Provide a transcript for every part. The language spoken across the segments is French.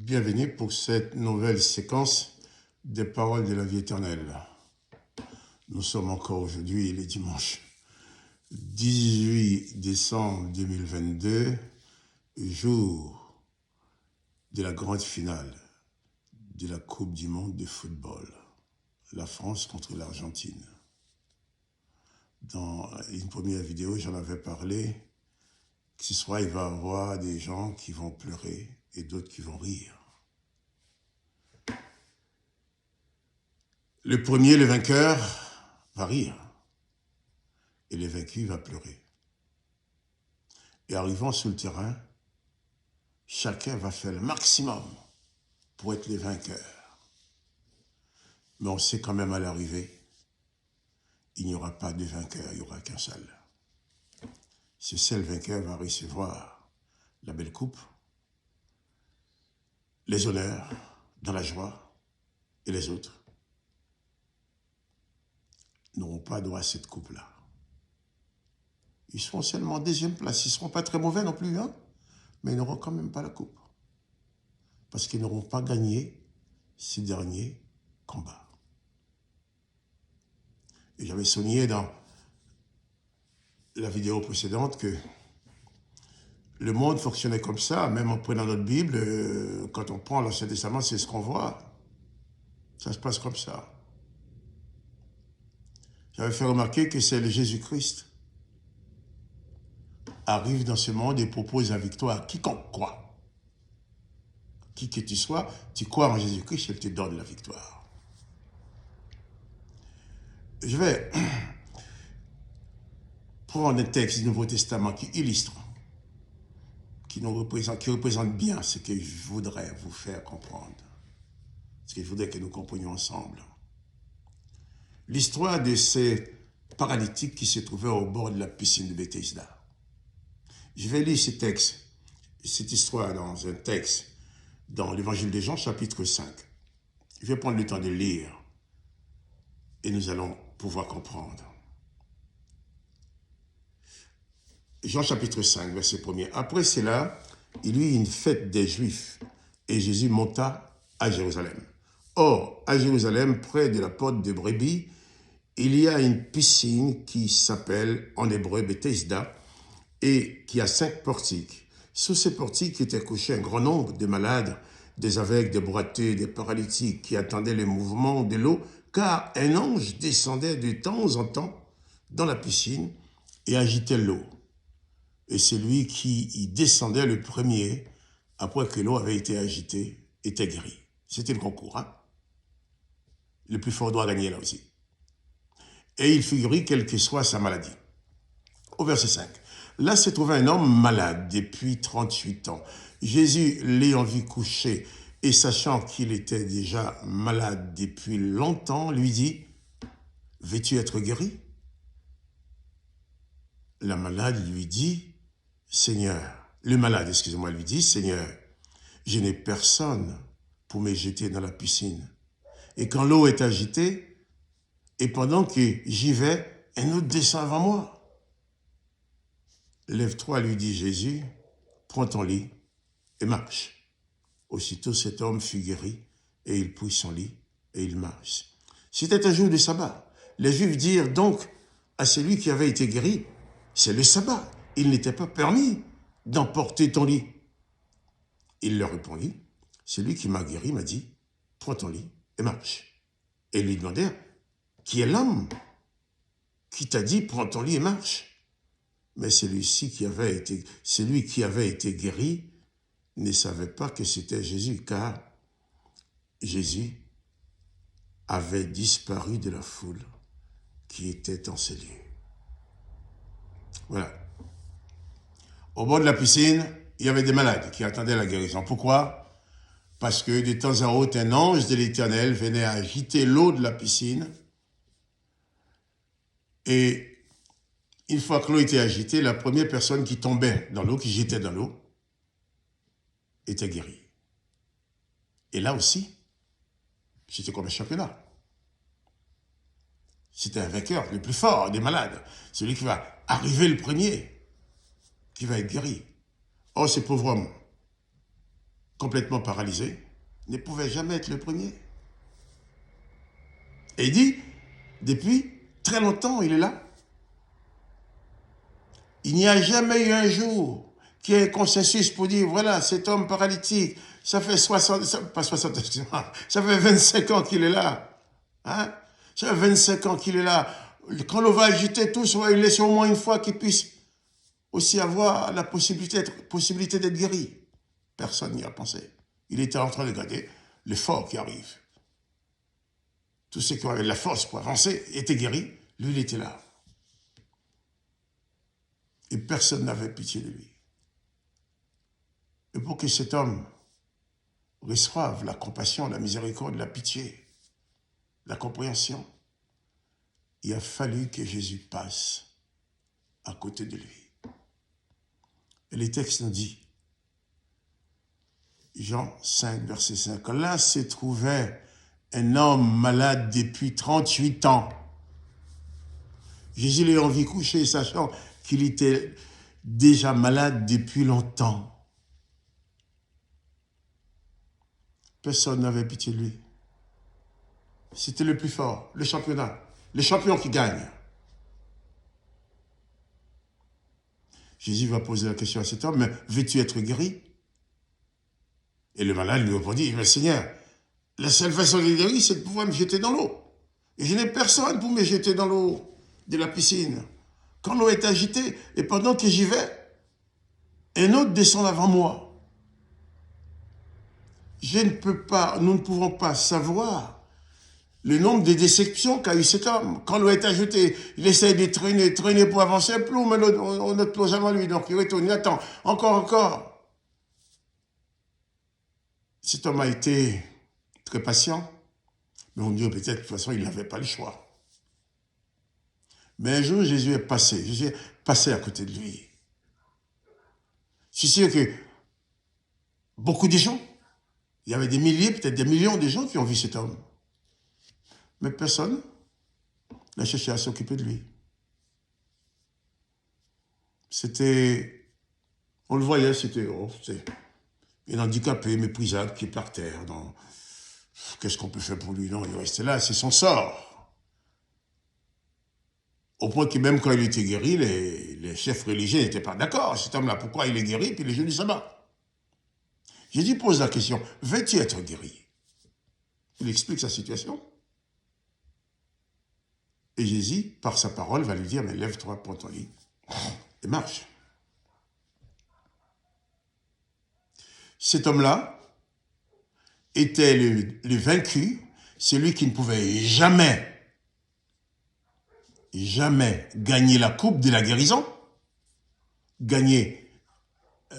Bienvenue pour cette nouvelle séquence des paroles de la vie éternelle. Nous sommes encore aujourd'hui, le dimanche 18 décembre 2022, jour de la grande finale de la Coupe du monde de football. La France contre l'Argentine. Dans une première vidéo, j'en avais parlé. Ce soir, il va y avoir des gens qui vont pleurer et d'autres qui vont rire. Le premier, le vainqueur, va rire. Et le vaincu va pleurer. Et arrivant sur le terrain, chacun va faire le maximum pour être le vainqueur. Mais on sait quand même à l'arrivée, il n'y aura pas de vainqueur, il n'y aura qu'un seul. Ce seul vainqueur va recevoir la belle coupe, les honneurs, dans la joie, et les autres n'auront pas droit à cette coupe-là. Ils seront seulement en deuxième place, ils ne seront pas très mauvais non plus, hein? Mais ils n'auront quand même pas la coupe. Parce qu'ils n'auront pas gagné ces derniers combats. Et j'avais souligné dans la vidéo précédente que le monde fonctionnait comme ça, même en prenant notre Bible, quand on prend l'Ancien Testament, c'est ce qu'on voit. Ça se passe comme ça. J'avais fait remarquer que c'est le Jésus-Christ arrive dans ce monde et propose la victoire à quiconque croit. Qui que tu sois, tu crois en Jésus-Christ, il te donne la victoire. Je vais prendre un texte du Nouveau Testament qui illustre, qui représente bien ce que je voudrais vous faire comprendre, ce que je voudrais que nous comprenions ensemble. L'histoire de ces paralytiques qui se trouvaient au bord de la piscine de Bethesda. Je vais lire ce texte, cette histoire dans un texte, dans l'évangile de Jean, chapitre 5. Je vais prendre le temps de lire et nous allons pouvoir comprendre. Jean chapitre 5, verset 1er. Après cela, il y eut une fête des Juifs et Jésus monta à Jérusalem. Or, à Jérusalem, près de la porte de Brebis, il y a une piscine qui s'appelle en hébreu Bethesda et qui a 5 portiques. Sous ces portiques étaient couchés un grand nombre de malades, des aveugles, des boiteux, des paralytiques qui attendaient le mouvement de l'eau, car un ange descendait de temps en temps dans la piscine et agitait l'eau. Et celui qui y descendait le premier, après que l'eau avait été agitée, était guéri. C'était le concours, hein? Le plus fort doit gagner là aussi. Et il fut guéri quelle que soit sa maladie. Au verset 5. Là se trouvait un homme malade depuis 38 ans. Jésus, l'ayant vu coucher et sachant qu'il était déjà malade depuis longtemps, lui dit, « Veux-tu être guéri ?» Le malade lui dit, « Seigneur, je n'ai personne pour me jeter dans la piscine. Et quand l'eau est agitée, et pendant que j'y vais, un autre descend avant moi. Lève-toi, lui dit Jésus, prends ton lit et marche. Aussitôt cet homme fut guéri, et il prit son lit et il marche. C'était un jour de sabbat. Les Juifs dirent donc à celui qui avait été guéri, c'est le sabbat, il n'était pas permis d'emporter ton lit. Il leur répondit, celui qui m'a guéri m'a dit, prends ton lit et marche. Et ils lui demandèrent, qui est l'homme qui t'a dit, prends ton lit et marche? Mais celui qui avait été guéri ne savait pas que c'était Jésus, car Jésus avait disparu de la foule qui était en ces lieux. Voilà. Au bord de la piscine, il y avait des malades qui attendaient la guérison. Pourquoi? Parce que de temps en temps, un ange de l'Éternel venait agiter l'eau de la piscine. Et une fois que l'eau était agitée, la première personne qui tombait dans l'eau, qui jetait dans l'eau, était guérie. Et là aussi, c'était comme un championnat. C'était un vainqueur, le plus fort des malades. Celui qui va arriver le premier, qui va être guéri. Oh, ce pauvre homme, complètement paralysé, ne pouvait jamais être le premier. Et il dit, depuis très longtemps, il est là. Il n'y a jamais eu un jour qu'il y ait un consensus pour dire, voilà, cet homme paralytique, ça fait 60, pas 60, excusez-moi, ça fait 25 ans qu'il est là. Hein? Ça fait 25 ans qu'il est là. Quand on va agiter tous, on va lui laisser au moins une fois qu'il puisse aussi avoir la possibilité d'être guéri. Personne n'y a pensé. Il était en train de regarder l'effort qui arrive. Tous ceux qui avaient la force pour avancer étaient guéris. Lui, il était là. Et personne n'avait pitié de lui. Et pour que cet homme reçoive la compassion, la miséricorde, la pitié, la compréhension, il a fallu que Jésus passe à côté de lui. Et les textes nous disent, Jean 5, verset 5, là se trouvait un homme malade depuis 38 ans. Jésus l'ayant vu coucher, sachant qu'il était déjà malade depuis longtemps. Personne n'avait pitié de lui. C'était le plus fort, le championnat, le champion qui gagne. Jésus va poser la question à cet homme, mais veux-tu être guéri? Et le malade lui répondit, mais Seigneur, la seule façon de guérir, c'est de pouvoir me jeter dans l'eau. Et je n'ai personne pour me jeter dans l'eau de la piscine. Quand l'eau est agitée, et pendant que j'y vais, un autre descend avant moi. Nous ne pouvons pas savoir le nombre de déceptions qu'a eu cet homme. Quand l'eau est agitée, il essaie de traîner pour avancer un peu, mais on ne plonge jamais lui. Donc il retourne, il attend, encore. Cet homme a été très patient, mais on dit peut-être de toute façon il n'avait pas le choix. Mais un jour, Jésus est passé à côté de lui. Je suis sûr que beaucoup de gens, il y avait des milliers, peut-être des millions de gens qui ont vu cet homme. Mais personne n'a cherché à s'occuper de lui. On le voyait, c'était un handicapé, méprisable, qui est par terre. Qu'est-ce qu'on peut faire pour lui? Non, il restait là, c'est son sort. Au point que même quand il était guéri, les chefs religieux n'étaient pas d'accord. Cet homme-là, pourquoi il est guéri, puis les jours du sabbat? Jésus pose la question, veux-tu être guéri? Il explique sa situation. Et Jésus, par sa parole, va lui dire, mais lève-toi, prends ton lit et marche. Cet homme-là était le vaincu, celui qui ne pouvait jamais gagner la coupe de la guérison, gagner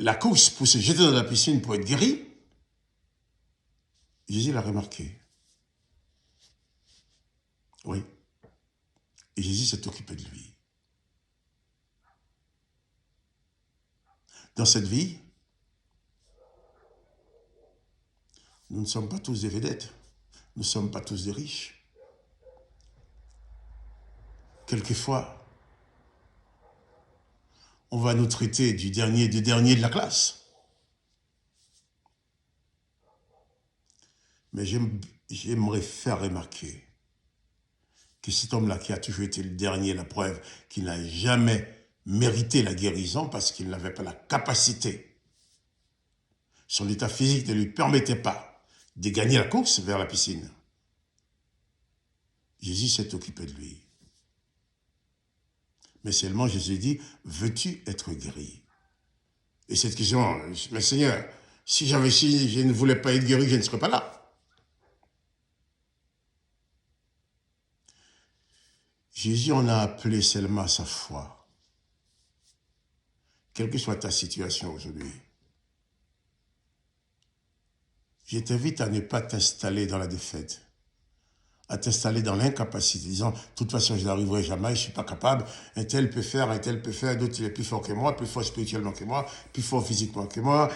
la course pour se jeter dans la piscine pour être guéri. Jésus l'a remarqué. Oui. Et Jésus s'est occupé de lui. Dans cette vie, nous ne sommes pas tous des vedettes. Nous ne sommes pas tous des riches. Quelquefois, on va nous traiter du dernier de la classe. Mais j'aimerais faire remarquer que cet homme-là qui a toujours été le dernier, la preuve qu'il n'a jamais mérité la guérison parce qu'il n'avait pas la capacité. Son état physique ne lui permettait pas de gagner la course vers la piscine. Jésus s'est occupé de lui. Mais seulement Jésus dit, veux-tu être guéri? Et cette question, mais Seigneur, si je ne voulais pas être guéri, je ne serais pas là. Jésus en a appelé seulement à sa foi. Quelle que soit ta situation aujourd'hui, je t'invite à ne pas t'installer dans la défaite, à t'installer dans l'incapacité, disant, de toute façon, je n'arriverai jamais, je ne suis pas capable, un tel peut faire, d'autres, il est plus fort que moi, plus fort spirituellement que moi, plus fort physiquement que moi,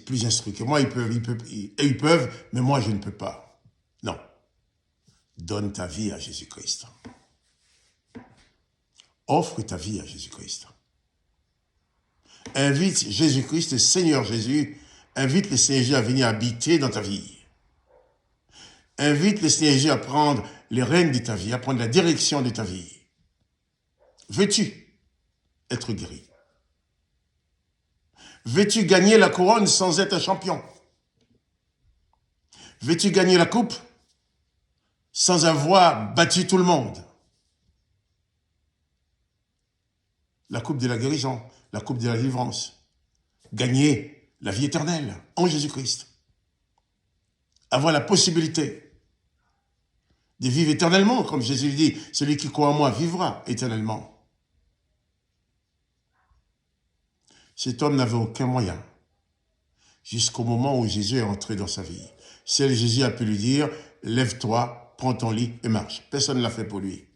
plus instruit que moi, ils peuvent, mais moi, je ne peux pas. Non. Donne ta vie à Jésus-Christ. Offre ta vie à Jésus-Christ. Invite Jésus-Christ, Seigneur Jésus, Invite le Seigneur Jésus à venir habiter dans ta vie. Invite le Seigneur Jésus à prendre les rênes de ta vie, à prendre la direction de ta vie. Veux-tu être guéri? Veux-tu gagner la couronne sans être un champion? Veux-tu gagner la coupe sans avoir battu tout le monde? La coupe de la guérison, la coupe de la délivrance. Gagner la vie éternelle en Jésus-Christ. Avoir la possibilité de vivre éternellement, comme Jésus dit, celui qui croit en moi vivra éternellement. Cet homme n'avait aucun moyen, jusqu'au moment où Jésus est entré dans sa vie. Seul Jésus a pu lui dire, lève-toi, prends ton lit et marche. Personne ne l'a fait pour lui.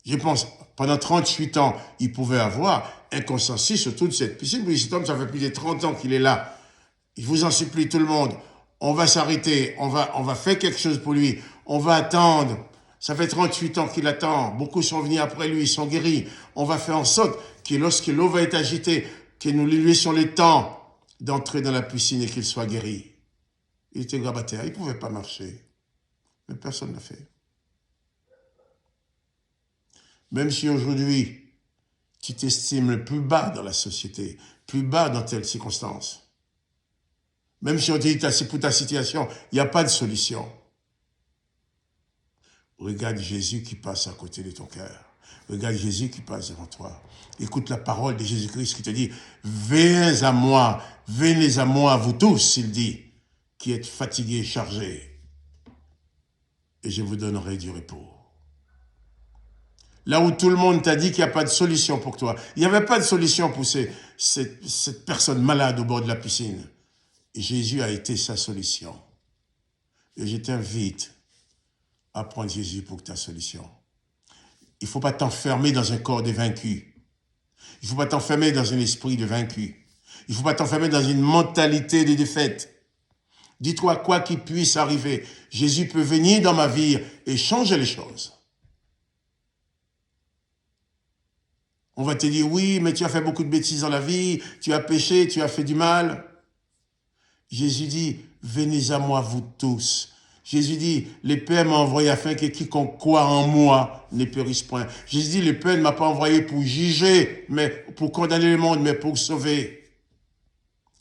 Je pense, pendant 38 ans, il pouvait avoir un consensus sur toute cette piscine. Oui, cet homme, ça fait plus de 30 ans qu'il est là. Je vous en supplie, tout le monde, on va s'arrêter, on va faire quelque chose pour lui, on va attendre. Ça fait 38 ans qu'il attend. Beaucoup sont venus après lui, ils sont guéris. On va faire en sorte que lorsque l'eau va être agitée, que nous lui laissions le temps d'entrer dans la piscine et qu'il soit guéri. Il était grabataire, il ne pouvait pas marcher. Mais personne ne l'a fait. Même si aujourd'hui, tu t'estimes le plus bas dans la société, plus bas dans telle circonstance, même si on dit pour ta situation, il n'y a pas de solution. Regarde Jésus qui passe à côté de ton cœur. Regarde Jésus qui passe devant toi. Écoute la parole de Jésus-Christ qui te dit, venez à moi, vous tous, il dit, qui êtes fatigués et chargés, et je vous donnerai du repos. Là où tout le monde t'a dit qu'il n'y a pas de solution pour toi. Il n'y avait pas de solution pour cette personne malade au bord de la piscine. Et Jésus a été sa solution. Et je t'invite à prendre Jésus pour ta solution. Il ne faut pas t'enfermer dans un corps de vaincu. Il ne faut pas t'enfermer dans un esprit de vaincu. Il ne faut pas t'enfermer dans une mentalité de défaite. Dis-toi, quoi qu'il puisse arriver, Jésus peut venir dans ma vie et changer les choses. On va te dire, oui, mais tu as fait beaucoup de bêtises dans la vie, tu as péché, tu as fait du mal. Jésus dit, venez à moi vous tous. Jésus dit, le Père m'a envoyé afin que quiconque croit en moi ne périsse point. Jésus dit, le Père ne m'a pas envoyé pour juger, mais pour condamner le monde, mais pour sauver.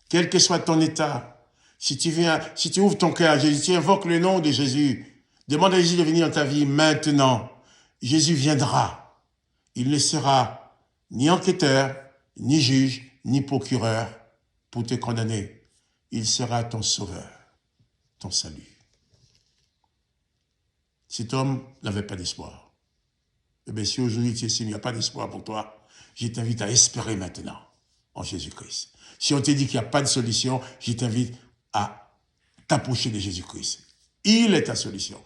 Quel que soit ton état, si tu ouvres ton cœur à Jésus, tu invoques le nom de Jésus, demande à Jésus de venir dans ta vie maintenant. Jésus viendra. Il ne sera ni enquêteur, ni juge, ni procureur pour te condamner. Il sera ton sauveur, ton salut. Cet homme n'avait pas d'espoir. Eh bien, si aujourd'hui tu estimes qu'il n'y a pas d'espoir pour toi, je t'invite à espérer maintenant en Jésus-Christ. Si on te dit qu'il n'y a pas de solution, je t'invite à t'approcher de Jésus-Christ. Il est ta solution.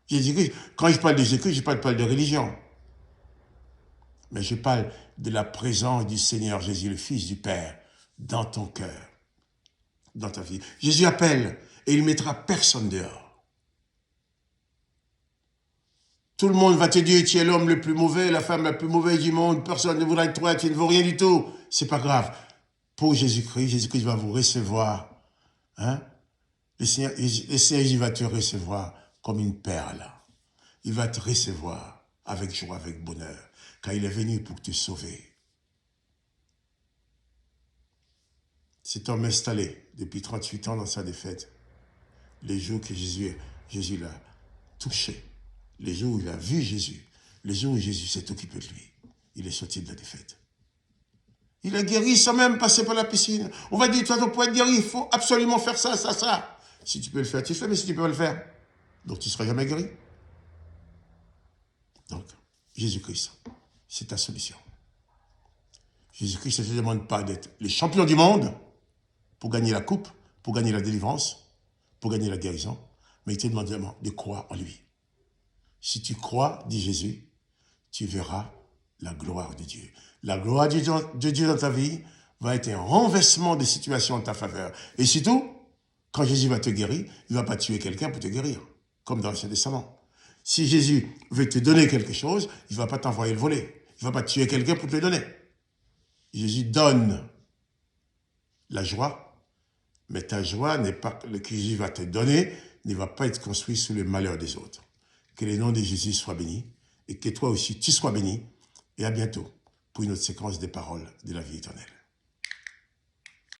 Jésus-Christ, quand je parle de Jésus-Christ, je ne parle pas de religion. Mais je parle de la présence du Seigneur Jésus, le Fils du Père, dans ton cœur, dans ta vie. Jésus appelle et il ne mettra personne dehors. Tout le monde va te dire, tu es l'homme le plus mauvais, la femme la plus mauvaise du monde, personne ne voudra être toi, tu ne vaux rien du tout. C'est pas grave. Pour Jésus-Christ, Jésus-Christ va vous recevoir. Hein? Le Seigneur il va te recevoir comme une perle. Il va te recevoir avec joie, avec bonheur, car il est venu pour te sauver. Cet homme installé depuis 38 ans dans sa défaite, les jours que Jésus l'a touché, les jours où il a vu Jésus, les jours où Jésus s'est occupé de lui, il est sorti de la défaite. Il est guéri sans même passer par la piscine. On va dire, toi, pour être guéri, il faut absolument faire ça, ça, ça. Si tu peux le faire, tu fais, mais si tu peux pas le faire, donc tu ne seras jamais guéri. Donc, Jésus-Christ, c'est ta solution. Jésus-Christ ne te demande pas d'être le champion du monde pour gagner la coupe, pour gagner la délivrance, pour gagner la guérison, mais il te demande vraiment de croire en lui. Si tu crois, dit Jésus, tu verras la gloire de Dieu. La gloire de Dieu dans ta vie va être un renversement des situations en ta faveur. Et surtout, quand Jésus va te guérir, il ne va pas tuer quelqu'un pour te guérir, comme dans l'Ancien Testament. Si Jésus veut te donner quelque chose, il ne va pas t'envoyer le voler. Il ne va pas tuer quelqu'un pour te le donner. Jésus donne. la joie, mais ta joie n'est pas, le que Jésus va te donner ne va pas être construit sur le malheur des autres. Que le nom de Jésus soit béni et que toi aussi tu sois béni. Et à bientôt pour une autre séquence des paroles de la vie éternelle.